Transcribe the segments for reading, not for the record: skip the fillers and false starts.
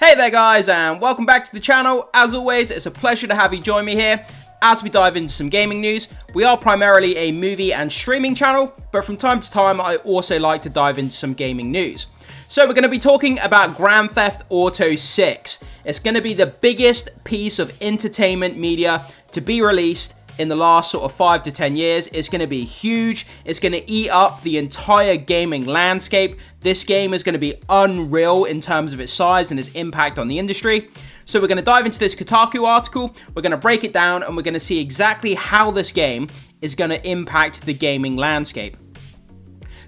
Hey there guys, and welcome back to the channel. As always, it's a pleasure to have you join me here as we dive into some gaming news. We are primarily a movie and streaming channel, but from time to time I also like to dive into some gaming news. So we're going to be talking about Grand Theft Auto 6. It's going to be the biggest piece of entertainment media to be released in the last sort of 5 to 10 years. It's going to be huge. It's going to eat up the entire gaming landscape. This game is going to be unreal in terms of its size and its impact on the industry. So we're going to dive into this Kotaku article. We're going to break it down and we're going to see exactly how this game is going to impact the gaming landscape.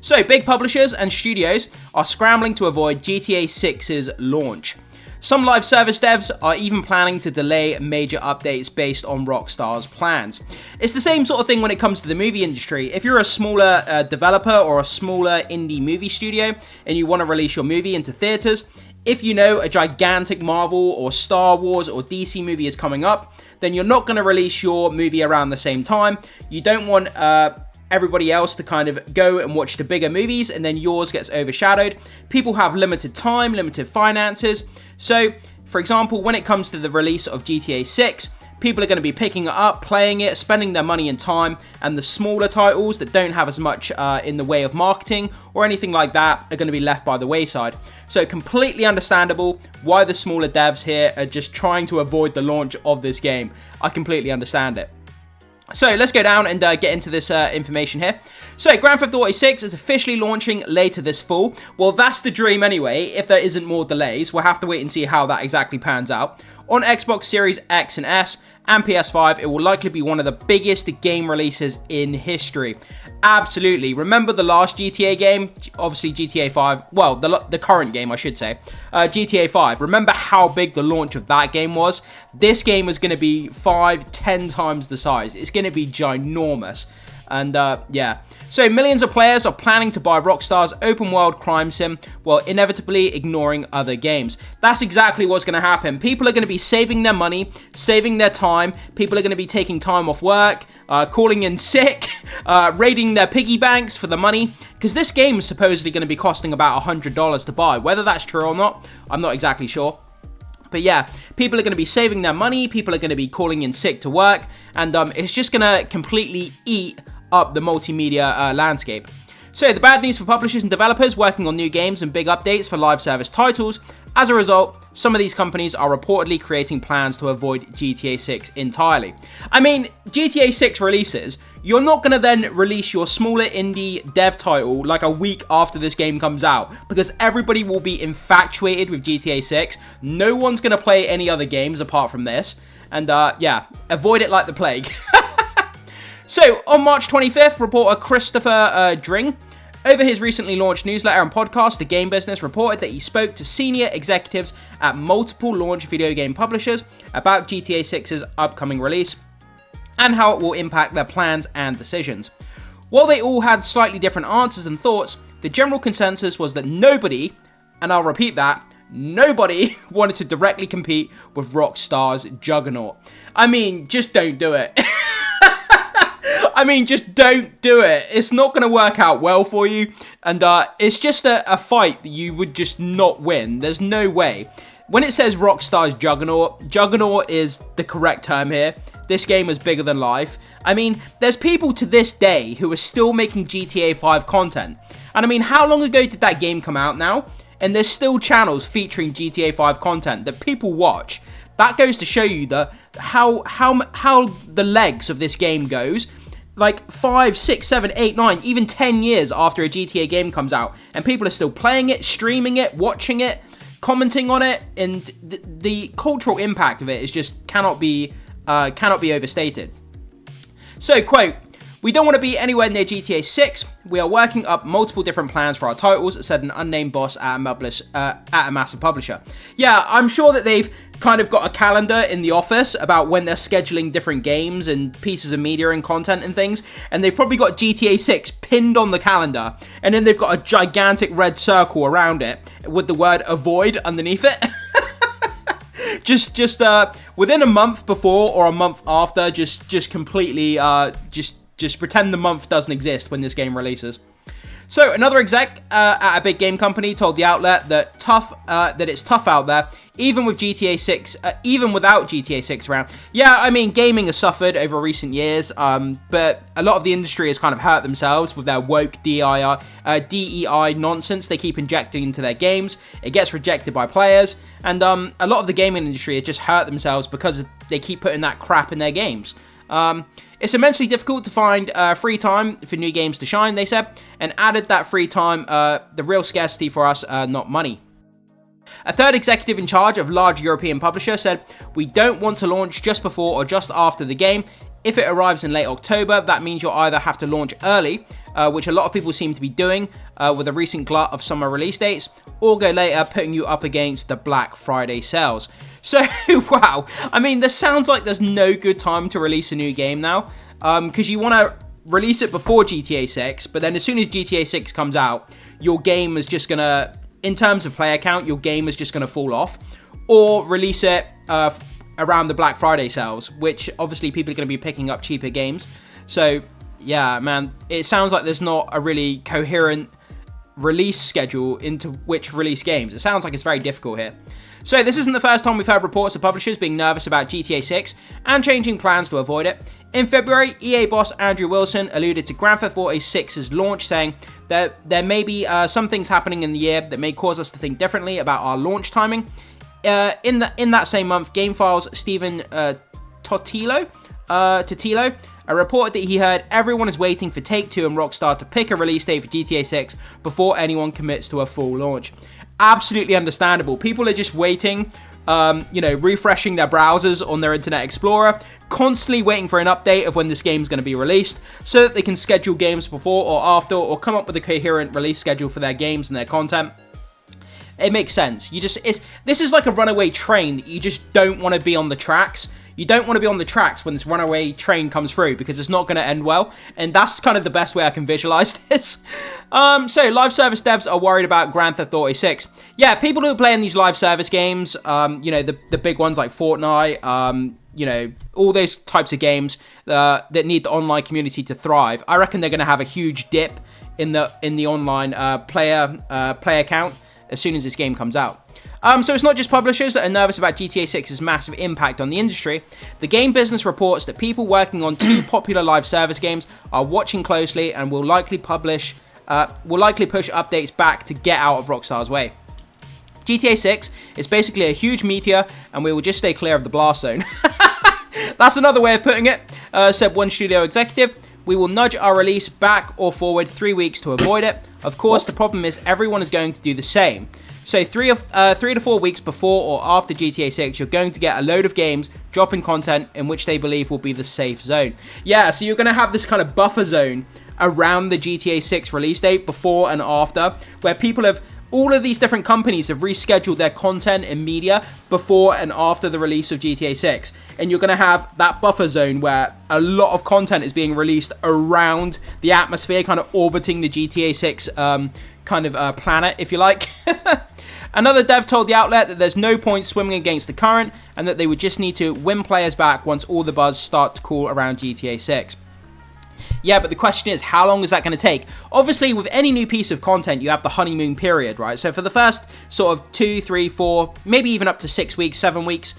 So big publishers and studios are scrambling to avoid GTA 6's launch. Some live service devs are even planning to delay major updates based on Rockstar's plans. It's the same sort of thing when it comes to the movie industry. If you're a smaller developer or a smaller indie movie studio and you want to release your movie into theaters, if you know a gigantic Marvel or Star Wars or DC movie is coming up, then you're not going to release your movie around the same time. You don't want everybody else to kind of go and watch the bigger movies and then yours gets overshadowed. People have limited time, limited finances. So, for example, when it comes to the release of GTA 6, people are going to be picking it up, playing it, spending their money and time, and the smaller titles that don't have as much in the way of marketing or anything like that are going to be left by the wayside. So completely understandable why the smaller devs here are just trying to avoid the launch of this game. I completely understand it. So let's go down and get into this information here. So Grand Theft Auto 6 is officially launching later this fall. Well, that's the dream anyway. If there isn't more delays, we'll have to wait and see how that exactly pans out. On Xbox Series X and S and PS5, it will likely be one of the biggest game releases in history. Absolutely. Remember the last GTA game? Obviously GTA 5. Well, the current game, I should say. GTA 5. Remember how big the launch of that game was? This game is going to be 5-10 times the size. It's going to be ginormous. And yeah. So millions of players are planning to buy Rockstar's open world crime sim while inevitably ignoring other games. That's exactly what's going to happen. People are going to be saving their money, saving their time. People are going to be taking time off work, calling in sick, raiding their piggy banks for the money. Because this game is supposedly going to be costing about $100 to buy. Whether that's true or not, I'm not exactly sure. But yeah, people are going to be saving their money. People are going to be calling in sick to work. And it's just going to completely eat up the multimedia landscape. So the bad news for publishers and developers working on new games and big updates for live service titles. As a result, some of these companies are reportedly creating plans to avoid GTA 6 entirely. I mean, GTA 6 releases, you're not going to then release your smaller indie dev title like a week after this game comes out, because everybody will be infatuated with GTA 6. No one's going to play any other games apart from this. And yeah, avoid it like the plague. So, on March 25th, reporter Christopher Dring, over his recently launched newsletter and podcast, The Game Business, reported that he spoke to senior executives at multiple launch video game publishers about GTA 6's upcoming release and how it will impact their plans and decisions. While they all had slightly different answers and thoughts, the general consensus was that nobody, and I'll repeat that, nobody wanted to directly compete with Rockstar's juggernaut. I mean, just don't do it. I mean, just don't do it. It's not going to work out well for you. And it's just a fight that you would just not win. There's no way. When it says Rockstar's juggernaut, juggernaut is the correct term here. This game is bigger than life. I mean, there's people to this day who are still making GTA 5 content. And I mean, how long ago did that game come out now? And there's still channels featuring GTA 5 content that people watch. That goes to show you how the legs of this game goes. Like 5, 6, 7, 8, 9, even 10 years after a GTA game comes out, and people are still playing it, streaming it, watching it, commenting on it, and the cultural impact of it is just cannot be overstated. So, quote, "We don't want to be anywhere near GTA 6. We are working up multiple different plans for our titles," said an unnamed boss at a massive publisher. Yeah, I'm sure that they've kind of got a calendar in the office about when they're scheduling different games and pieces of media and content and things, and they've probably got GTA 6 pinned on the calendar, and then they've got a gigantic red circle around it with the word avoid underneath it. just within a month before or a month after, just completely just pretend the month doesn't exist when this game releases. So another exec at a big game company told the outlet that it's tough out there, even with GTA 6, even without GTA 6 around. Yeah, I mean, gaming has suffered over recent years, but a lot of the industry has kind of hurt themselves with their woke DEI nonsense they keep injecting into their games. It gets rejected by players, and a lot of the gaming industry has just hurt themselves because they keep putting that crap in their games. It's immensely difficult to find free time for new games to shine, they said, and added that free time, the real scarcity for us, not money. A third executive in charge of large European publisher said, "We don't want to launch just before or just after the game. If it arrives in late October, that means you'll either have to launch early, which a lot of people seem to be doing with a recent glut of summer release dates, or go later, putting you up against the Black Friday sales." So, wow, I mean, this sounds like there's no good time to release a new game now, because you want to release it before GTA 6, but then as soon as GTA 6 comes out, your game is just going to, in terms of player count, your game is just going to fall off, or release it around the Black Friday sales, which obviously people are going to be picking up cheaper games. So, yeah, man, it sounds like there's not a really coherent release schedule into which release games. It sounds like it's very difficult here. So this isn't the first time we've heard reports of publishers being nervous about GTA 6 and changing plans to avoid it. In February, EA boss Andrew Wilson alluded to Grand Theft Auto 6's launch, saying that there may be some things happening in the year that may cause us to think differently about our launch timing. In that same month, GameFile's Stephen Totilo reported that he heard everyone is waiting for Take-Two and Rockstar to pick a release date for GTA 6 before anyone commits to a full launch. Absolutely understandable. People are just waiting, refreshing their browsers on their Internet Explorer, constantly waiting for an update of when this game's going to be released, so that they can schedule games before or after, or come up with a coherent release schedule for their games and their content. It makes sense. This is like a runaway train that you just don't want to be on the tracks. You don't want to be on the tracks when this runaway train comes through, because it's not going to end well, and that's kind of the best way I can visualize this. So live service devs are worried about Grand Theft Auto 6. Yeah, people who are playing these live service games, the big ones like Fortnite, all those types of games that need the online community to thrive. I reckon they're going to have a huge dip in the online player count as soon as this game comes out. So it's not just publishers that are nervous about GTA 6's massive impact on the industry. The game business reports that people working on two popular live service games are watching closely and will likely push updates back to get out of Rockstar's way. GTA 6 is basically a huge meteor, and we will just stay clear of the blast zone. That's another way of putting it, said one studio executive. We will nudge our release back or forward 3 weeks to avoid it. Of course, the problem is everyone is going to do the same. So 3 to 4 weeks before or after GTA 6, you're going to get a load of games dropping content in which they believe will be the safe zone. Yeah, so you're going to have this kind of buffer zone around the GTA 6 release date, before and after, where all of these different companies have rescheduled their content and media before and after the release of GTA 6. And you're going to have that buffer zone where a lot of content is being released around the atmosphere, kind of orbiting the GTA 6 planet, if you like. Another dev told the outlet that there's no point swimming against the current, and that they would just need to win players back once all the buzz start to cool around GTA 6. Yeah, but the question is, how long is that going to take? Obviously, with any new piece of content, you have the honeymoon period, right? So for the first sort of 2, 3, 4, maybe even up to 6 weeks, 7 weeks,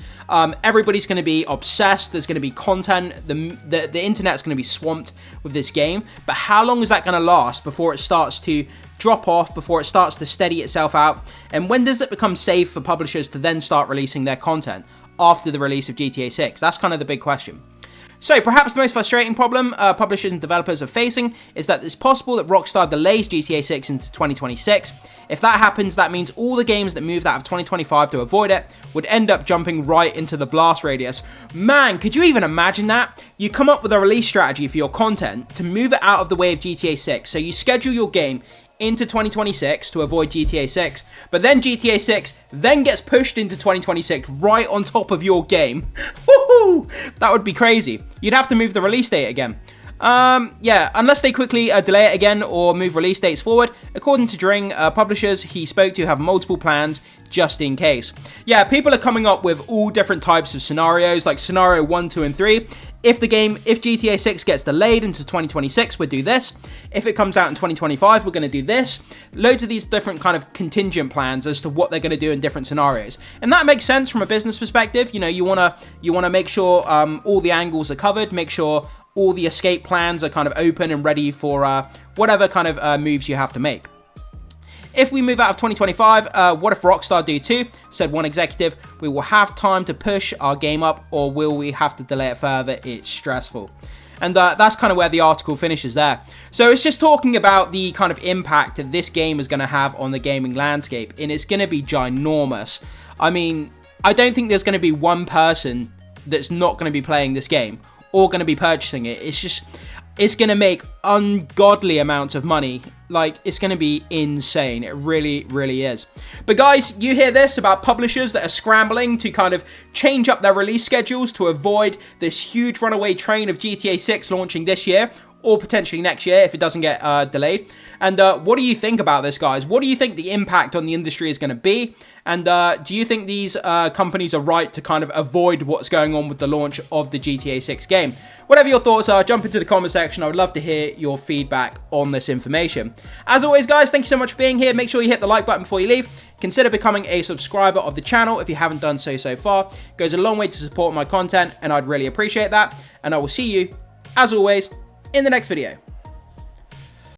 everybody's going to be obsessed. There's going to be content. The internet's going to be swamped with this game. But how long is that going to last before it starts to drop off, before it starts to steady itself out? And when does it become safe for publishers to then start releasing their content after the release of GTA 6? That's kind of the big question. So perhaps the most frustrating problem publishers and developers are facing is that it's possible that Rockstar delays GTA 6 into 2026. If that happens, that means all the games that moved out of 2025 to avoid it would end up jumping right into the blast radius. Man, could you even imagine that? You come up with a release strategy for your content to move it out of the way of GTA 6. So you schedule your game into 2026 to avoid GTA 6, but then GTA 6 then gets pushed into 2026 right on top of your game. Woohoo! That would be crazy. You'd have to move the release date again. Yeah, unless they quickly delay it again or move release dates forward. According to Dring, publishers he spoke to have multiple plans just in case. Yeah, people are coming up with all different types of scenarios, like scenario 1, 2, and 3. If GTA 6 gets delayed into 2026, we'll do this. If it comes out in 2025, we're going to do this. Loads of these different kind of contingent plans as to what they're going to do in different scenarios. And that makes sense from a business perspective. You know, you want to make sure all the angles are covered, make sure all the escape plans are kind of open and ready for whatever kind of moves you have to make. If we move out of 2025, what if Rockstar do too? Said one executive. We will have time to push our game up, or will we have to delay it further? It's stressful. And that's kind of where the article finishes there. So it's just talking about the kind of impact that this game is going to have on the gaming landscape, and it's going to be ginormous. I mean, I don't think there's going to be one person that's not going to be playing this game or going to be purchasing it. It's going to make ungodly amounts of money. Like, it's going to be insane. It really, really is. But guys, you hear this about publishers that are scrambling to kind of change up their release schedules to avoid this huge runaway train of GTA 6 launching this year, or potentially next year if it doesn't get delayed. And what do you think about this, guys? What do you think the impact on the industry is going to be? And do you think these companies are right to kind of avoid what's going on with the launch of the GTA 6 game? Whatever your thoughts are, jump into the comment section. I would love to hear your feedback on this information. As always, guys, thank you so much for being here. Make sure you hit the like button before you leave. Consider becoming a subscriber of the channel if you haven't done so far. It goes a long way to support my content, and I'd really appreciate that. And I will see you, as always, in the next video.